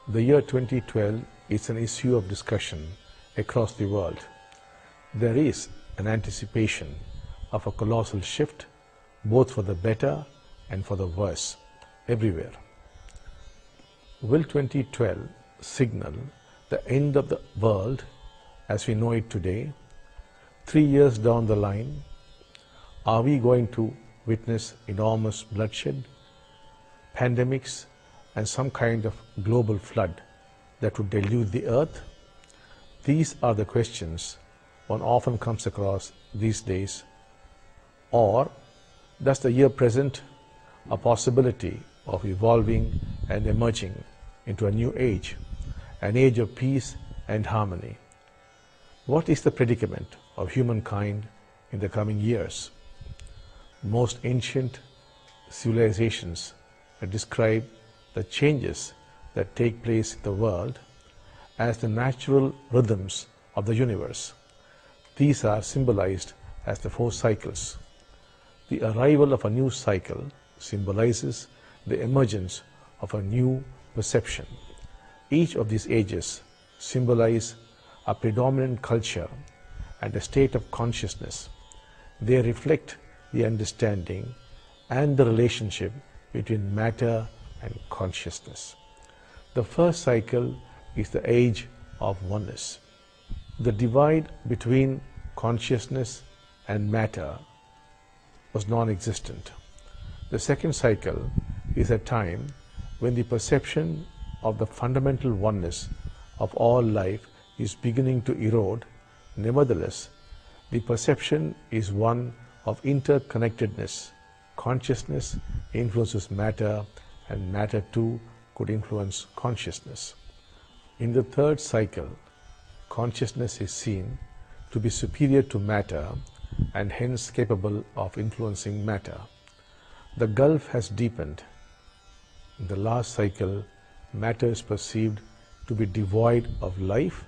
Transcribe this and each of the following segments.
The year 2012 is an issue of discussion across the world. There is an anticipation of a colossal shift, both for the better and for the worse, everywhere. Will 2012 signal the end of the world as we know it today? 3 years down the line, are we going to witness enormous bloodshed, pandemics, and some kind of global flood that would deluge the earth? These are the questions one often comes across these days. Or does the year present a possibility of evolving and emerging into a new age, an age of peace and harmony? What is the predicament of humankind in the coming years? Most ancient civilizations describe the changes that take place in the world as the natural rhythms of the universe. These are symbolized as the 4 cycles. The arrival of a new cycle symbolizes the emergence of a new perception. Each of these ages symbolize a predominant culture and a state of consciousness. They reflect the understanding and the relationship between matter and consciousness. The first cycle is the age of oneness. The divide between consciousness and matter was non-existent. The second cycle is a time when the perception of the fundamental oneness of all life is beginning to erode. Nevertheless, the perception is one of interconnectedness. Consciousness influences matter, and matter too could influence consciousness. In the third cycle, consciousness is seen to be superior to matter and hence capable of influencing matter. The gulf has deepened. In the last cycle, matter is perceived to be devoid of life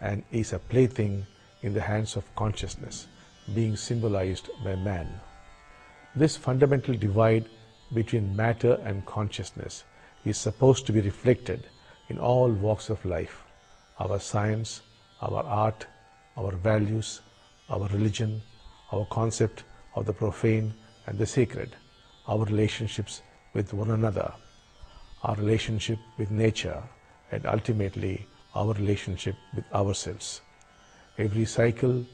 and is a plaything in the hands of consciousness, being symbolized by man. This fundamental divide between matter and consciousness is supposed to be reflected in all walks of life: our science, our art, our values, our religion, our concept of the profane and the sacred, our relationships with one another, our relationship with nature, and ultimately our relationship with ourselves. Every cycle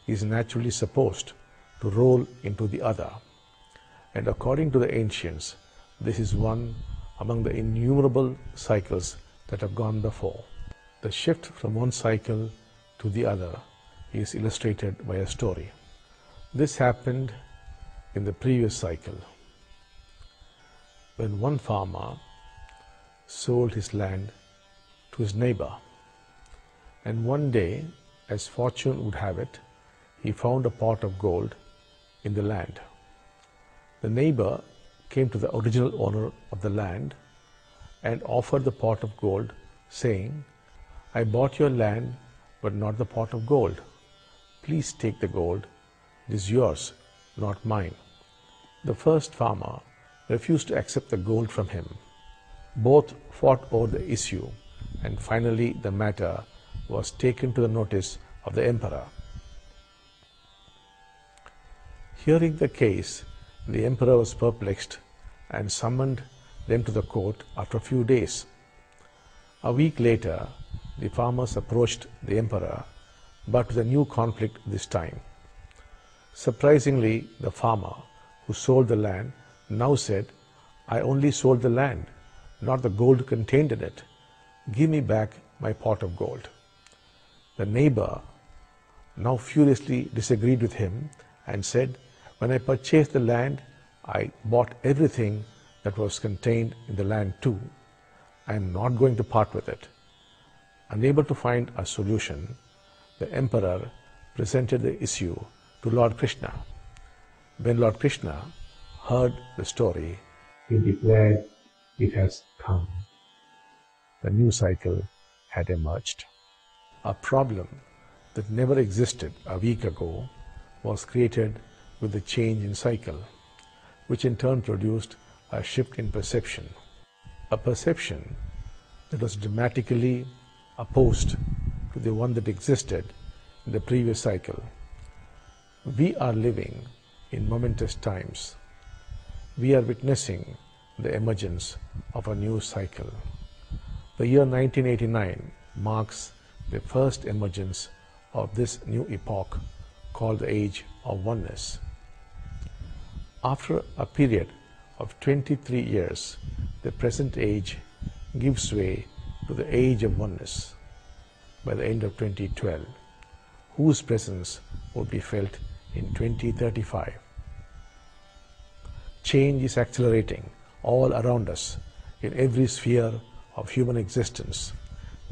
is naturally supposed to roll into the other. And according to the ancients, this is one among the innumerable cycles that have gone before. The shift from one cycle to the other is illustrated by a story. This happened in the previous cycle, when one farmer sold his land to his neighbor. And one day, as fortune would have it, he found a pot of gold in the land. The neighbor came to the original owner of the land and offered the pot of gold, saying, "I bought your land, but not the pot of gold. Please take the gold. It is yours, not mine." The first farmer refused to accept the gold from him. Both fought over the issue, and finally the matter was taken to the notice of the emperor. Hearing the case, the emperor was perplexed and summoned them to the court after a few days. A week later, the farmers approached the emperor, but with a new conflict this time. Surprisingly, the farmer who sold the land now said, "I only sold the land, not the gold contained in it. Give me back my pot of gold." The neighbor now furiously disagreed with him and said, "When I purchased the land, I bought everything that was contained in the land too. I am not going to part with it." Unable to find a solution, the emperor presented the issue to Lord Krishna. When Lord Krishna heard the story, he declared, "It has come." The new cycle had emerged. A problem that never existed a week ago was created with the change in cycle, which in turn produced a shift in perception. A perception that was dramatically opposed to the one that existed in the previous cycle. We are living in momentous times. We are witnessing the emergence of a new cycle. The year 1989 marks the first emergence of this new epoch called the Age of Oneness. After a period of 23 years, the present age gives way to the Age of Oneness by the end of 2012, whose presence would be felt in 2035. Change is accelerating all around us in every sphere of human existence,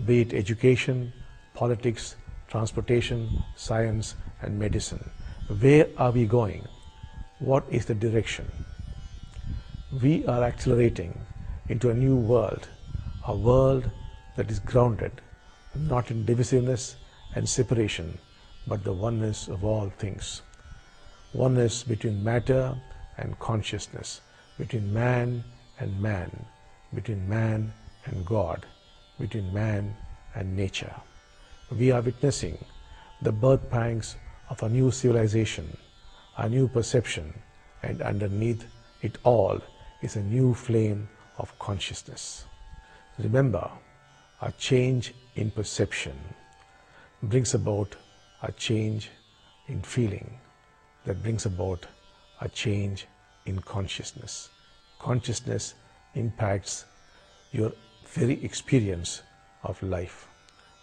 be it education, politics, transportation, science, and medicine. Where are we going? What is the direction? We are accelerating into a new world, a world that is grounded not in divisiveness and separation, but the oneness of all things. Oneness between matter and consciousness, between man and man, between man and God, between man and nature. We are witnessing the birth pangs of a new civilization, a new perception, and underneath it all is a new flame of consciousness. Remember, a change in perception brings about a change in feeling that brings about a change in consciousness. Consciousness impacts your very experience of life,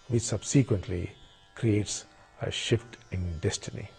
which subsequently creates a shift in destiny.